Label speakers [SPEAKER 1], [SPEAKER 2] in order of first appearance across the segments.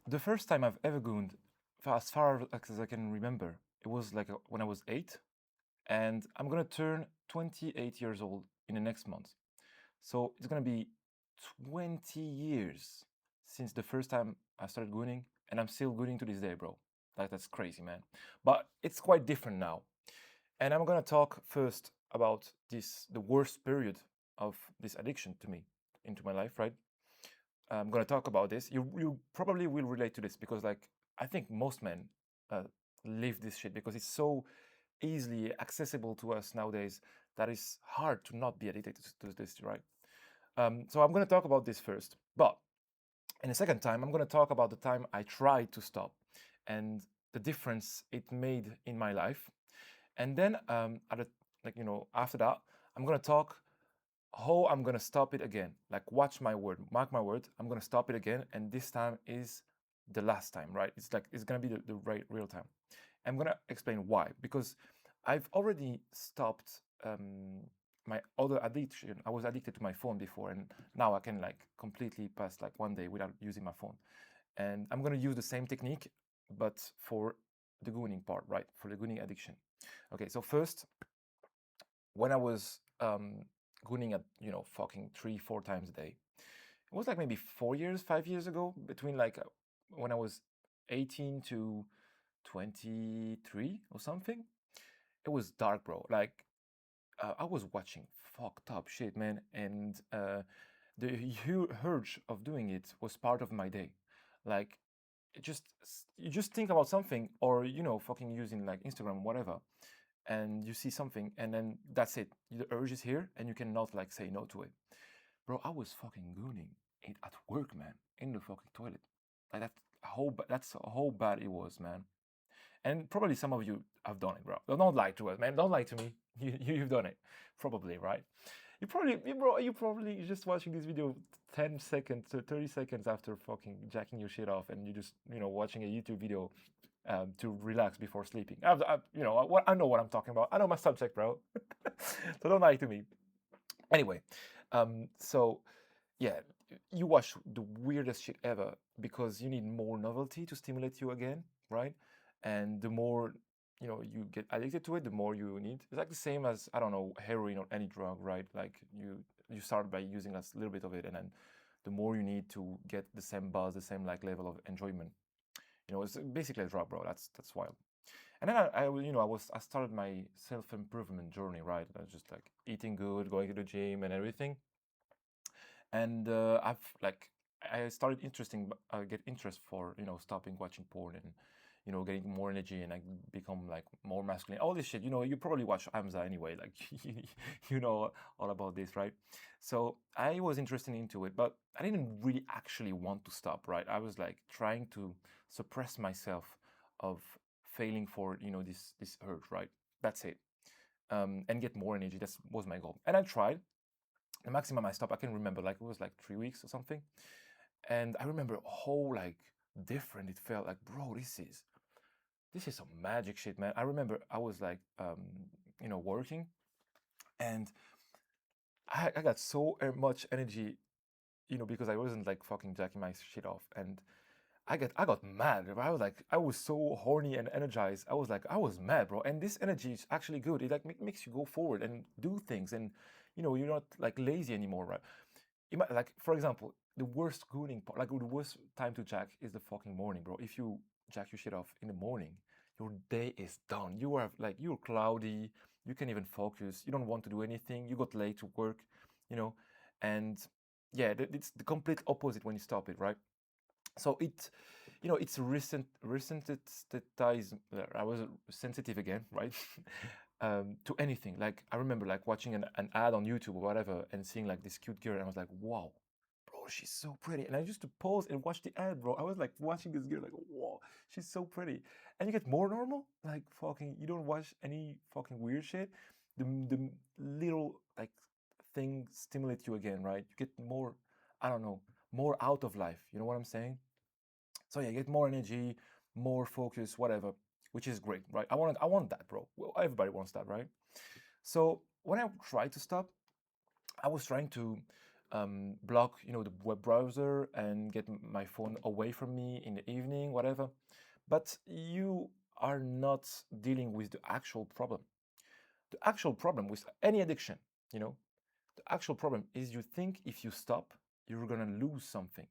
[SPEAKER 1] The first time I've ever gooned, as far as I can remember, it was like when I was 8, and I'm gonna turn 28 years old in the next month. So it's gonna be 20 years since the first time I started gooning, and I'm still gooning to this day, bro. Like that's crazy, man. But it's quite different now. And I'm gonna talk first about the worst period of this addiction to me, into my life, right? I'm gonna talk about this. You probably will relate to this because like I think most men uh, live this shit because it's so easily accessible to us nowadays that it's hard to not be addicted to this, right? So I'm gonna talk about this first, but in the second time, I'm gonna talk about the time I tried to stop and the difference it made in my life. And then at a, like after that, I'm gonna talk how I'm gonna stop it again. Like watch my word, mark my word. I'm gonna stop it again, and this time is the last time, right? It's like it's gonna be the right real time. I'm gonna explain why because I've already stopped my other addiction. I was addicted to my phone before, and now I can like completely pass like one day without using my phone. And I'm gonna use the same technique, but for the gooning part, right? For the gooning addiction. Okay, so first, when I was gooning at fucking 3 4 times a day, it was like maybe 4 years, 5 years ago, between like when I was 18 to 23 or something. It was dark, bro. Like I was watching fucked up shit, man, and the urge of doing it was part of my day. Like you just think about something, or fucking using like Instagram, whatever, and you see something, and then that's it. The urge is here, and you cannot like say no to it. Bro, I was fucking gooning it at work, man, in the fucking toilet. Like that's how bad it was, man. And probably some of you have done it, bro. Don't lie to us, man. Don't lie to me. You've done it, probably, right? You're probably just watching this video 10 seconds to 30 seconds after fucking jacking your shit off, and you just watching a YouTube video to relax before sleeping. I know what I'm talking about. I know my subject, bro. So don't lie to me. Anyway, so yeah, you watch the weirdest shit ever because you need more novelty to stimulate you again, right? And the more you get addicted to it, the more you need. It's like the same as, I don't know, heroin or any drug, right? Like you start by using a little bit of it, and then the more you need to get the same buzz, the same like level of enjoyment. It's basically a drug, bro. That's wild. And then I started my self improvement journey, right? I was just like eating good, going to the gym, and everything. And I started get interest for stopping watching porn, and getting more energy, and I become like more masculine. All this shit, you probably watch Amza anyway, like you know all about this, right? So I was interested into it, but I didn't really actually want to stop, right? I was like trying to suppress myself of failing for this urge, right? That's it. And get more energy. That was my goal, and I tried. The maximum I stopped, I can remember, like it was like 3 weeks or something. And I remember how like different it felt. Like, bro, this is some magic shit, man. I remember I was like working, and I got so much energy, because I wasn't like fucking jacking my shit off. And I got mad. I was like, I was so horny and energized. I was mad, bro. And this energy is actually good. It like makes you go forward and do things, and you're not like lazy anymore, right? Like, for example, the worst gooning part, like the worst time to jack is the fucking morning, bro. If you jack your shit off in the morning, your day is done. You're cloudy. You can't even focus. You don't want to do anything. You got late to work, you know, and yeah, it's the complete opposite when you stop it, right? So it's resensitized. I was sensitive again, right? To anything. Like I remember like watching an ad on YouTube or whatever, and seeing like this cute girl, and I was like, wow, bro, she's so pretty. And I used to pause and watch the ad, bro. I was like watching this girl, like, whoa, she's so pretty. And you get more normal, like fucking, you don't watch any fucking weird shit. The little like thing stimulate you again, right? You get more, I don't know, more out of life. You know what I'm saying? So yeah, get more energy, more focus, whatever, which is great, right? I want that, bro. Well, everybody wants that, right? So when I tried to stop, I was trying to block, the web browser and get my phone away from me in the evening, whatever. But you are not dealing with the actual problem. The actual problem with any addiction, the actual problem is you think if you stop, you're gonna lose something.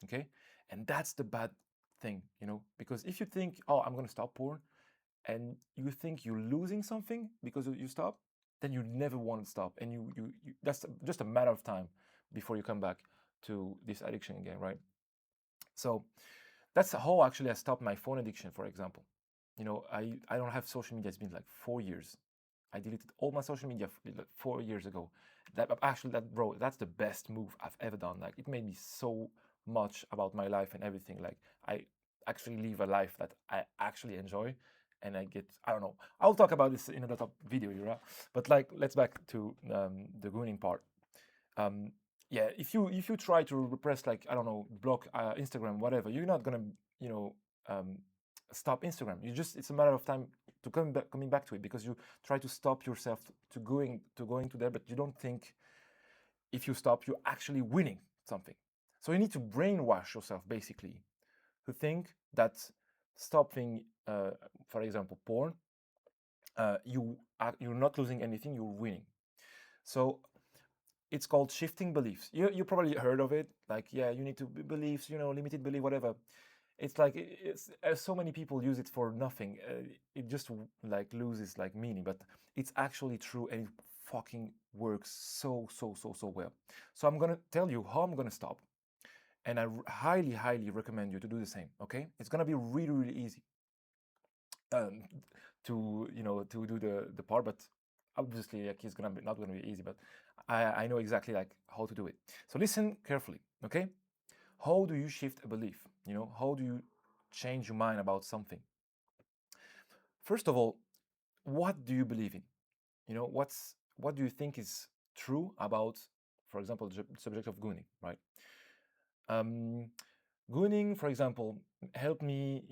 [SPEAKER 1] Okay? And that's the bad thing, because if you think, oh, I'm gonna stop porn, and you think you're losing something because you stop, then you never want to stop, and you that's just a matter of time before you come back to this addiction again, right? So that's how actually I stopped my phone addiction, for example. I don't have social media. It's been like 4 years. I deleted all my social media 4 years ago. Bro, that's the best move I've ever done. Like, it made me so much about my life and everything. Like, I actually live a life that I actually enjoy, and I don't know. I'll talk about this in another video, but like, let's back to the gooning part. Yeah, if you try to repress, like, I don't know, block Instagram, whatever, you're not gonna stop Instagram. It's a matter of time to coming back to it, because you try to stop yourself to going to there, but you don't think if you stop, you're actually winning something. So you need to brainwash yourself, basically, to think that stopping, for example, porn, you're not losing anything, you're winning. So it's called shifting beliefs. You probably heard of it. Like, yeah, you need to beliefs, limited belief, whatever. It's like, so many people use it for nothing. It just like loses like meaning, but it's actually true, and it fucking works so well. So I'm gonna tell you how I'm gonna stop, and I highly recommend you to do the same. Okay, it's gonna be really easy to do the part, but obviously, like, it's not gonna be easy, but I know exactly like how to do it. So listen carefully, okay? How do you shift a belief? How do you change your mind about something? First of all, what do you believe in? What do you think is true about, for example, the subject of gooning, right? Gooning, for example, help me,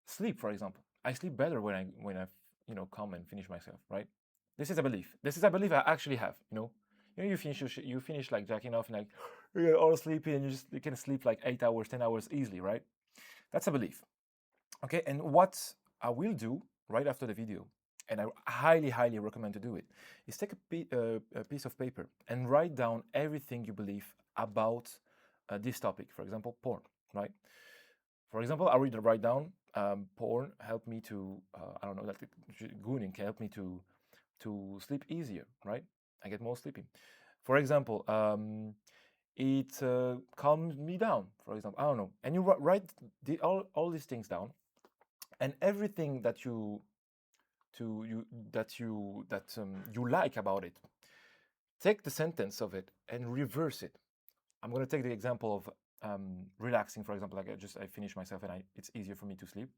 [SPEAKER 1] sleep. For example, I sleep better when I come and finish myself, right? This is a belief. This is a belief I actually have. You finish like jacking off, and like you're all sleepy, and you can sleep like 8 hours, 10 hours easily, right? That's a belief. Okay, and what I will do right after the video, and I highly recommend to do it, is take a piece of paper and write down everything you believe about this topic. For example, porn, right? For example, I will write down porn help me to I don't know, like, gooning can help me to sleep easier, right? I get more sleepy. For example, it calms me down. For example, I don't know, and you write all these things down, and everything that you like about it, take the sentence of it and reverse it. I'm going to take the example of relaxing, for example. Like, I finish myself, and it's easier for me to sleep.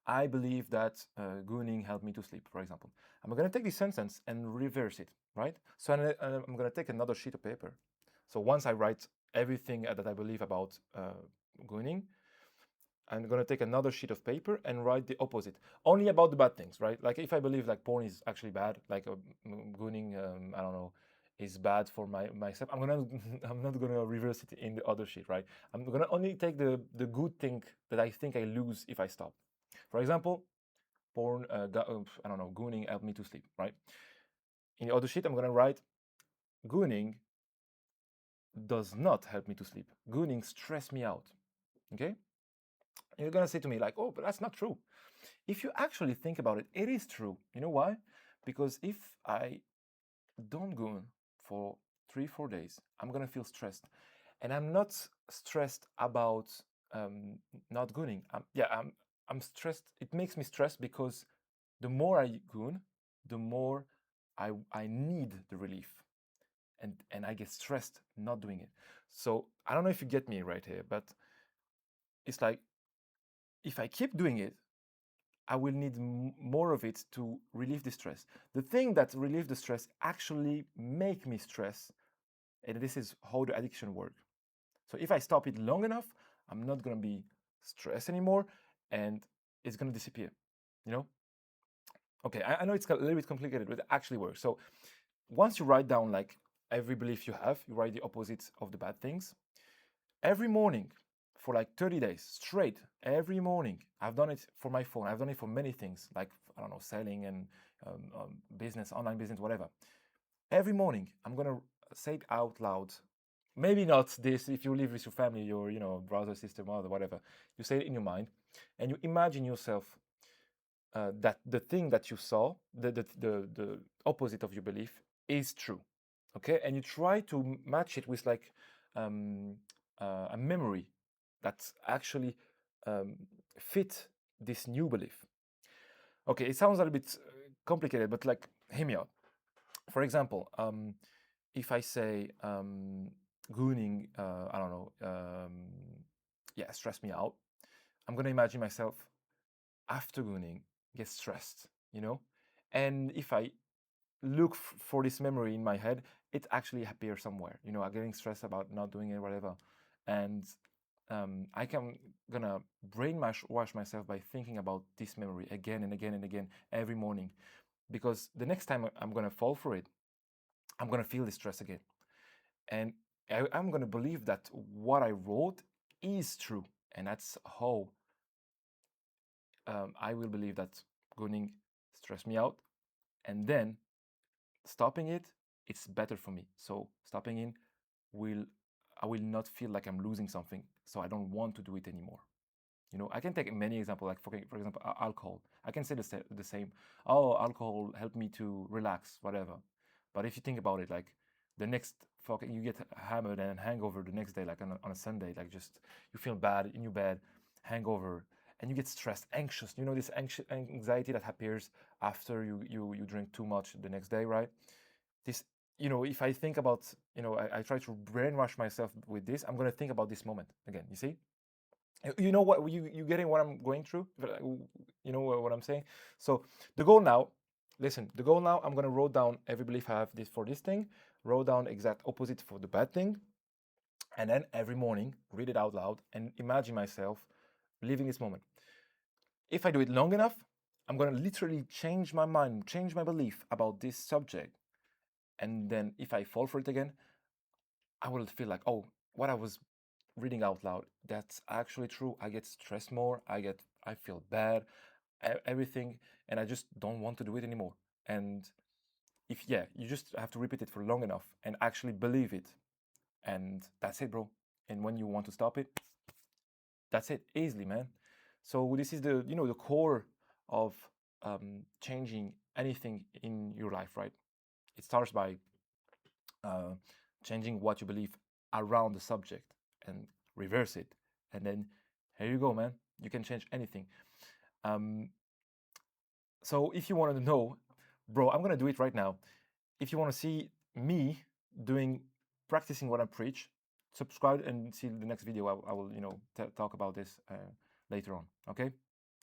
[SPEAKER 1] I believe that gooning helped me to sleep, for example. I'm going to take this sentence and reverse it, right? So I'm going to take another sheet of paper. So once I write everything that I believe about gooning, I'm going to take another sheet of paper and write the opposite, only about the bad things, right? Like, if I believe like porn is actually bad, like gooning, I don't know, is bad for myself, I'm not gonna reverse it in the other sheet, right? I'm gonna only take the good thing that I think I lose if I stop. For example, porn, I don't know, gooning helped me to sleep, right? In the other sheet, I'm gonna write gooning does not help me to sleep. Gooning stress me out. Okay? You're gonna say to me like, oh, but that's not true. If you actually think about it, it is true. You know why? Because if I don't goon for 3-4 days, I'm gonna feel stressed, and I'm not stressed about not gooning. I'm stressed. It makes me stressed because the more I goon, the more I need the relief, and I get stressed not doing it. So I don't know if you get me right here, but it's like, if I keep doing it, I will need more of it to relieve the stress. The thing that relieve the stress actually make me stress, and this is how the addiction works. So if I stop it long enough, I'm not gonna be stressed anymore, and it's gonna disappear. You know? Okay, I know it's a little bit complicated, but it actually works. So once you write down like every belief you have, you write the opposite of the bad things. Every morning for like 30 days straight, every morning. I've done it for my phone. I've done it for many things, like, I don't know, selling and business, online business, whatever. Every morning, I'm going to say it out loud. Maybe not this if you live with your family, your, brother, sister, mother, whatever. You say it in your mind and you imagine yourself that the thing that you saw, the opposite of your belief, is true. Okay, and you try to match it with like a memory that actually fit this new belief. Okay, it sounds a little bit complicated, but like, hear me out. For example, if I say gooning, I don't know, yeah, stress me out, I'm gonna imagine myself after gooning get stressed, and if I look for this memory in my head, it actually appears somewhere. I'm getting stressed about not doing it, whatever, and I can gonna brainwash myself by thinking about this memory again and again and again every morning, because the next time I'm gonna fall for it, I'm gonna feel the stress again, and I'm gonna believe that what I wrote is true, and that's how I will believe that gooning stressed me out, and then stopping it, it's better for me. So stopping in I will not feel like I'm losing something, so I don't want to do it anymore. I can take many examples, like for example, alcohol. I can say the same. Oh, alcohol helped me to relax, whatever. But if you think about it, like the next fucking, you get hammered and hangover the next day, like on a Sunday, like just you feel bad in your bed, hangover, and you get stressed, anxious. This anxiety that appears after you drink too much the next day, right? This, if I think about, I try to brainwash myself with this, I'm gonna think about this moment again. You see? You know what, you getting what I'm going through? You know what I'm saying? So the goal now, listen, the goal now, I'm gonna write down every belief I have this for this thing, wrote down exact opposite for the bad thing, and then every morning read it out loud and imagine myself living this moment. If I do it long enough, I'm gonna literally change my mind, change my belief about this subject, and then if I fall for it again, I will feel like, oh, what I was reading out loud, that's actually true. I get stressed more, I feel bad, everything, and I just don't want to do it anymore. And if, yeah, you just have to repeat it for long enough and actually believe it, and that's it, bro. And when you want to stop it, that's it, easily, man. So this is the core of changing anything in your life, right? It starts by uh, changing what you believe around the subject and reverse it. And then here you go, man. You can change anything. So if you want to know, bro, I'm going to do it right now. If you want to see me practicing what I preach, subscribe and see the next video. I will talk about this later on. Okay.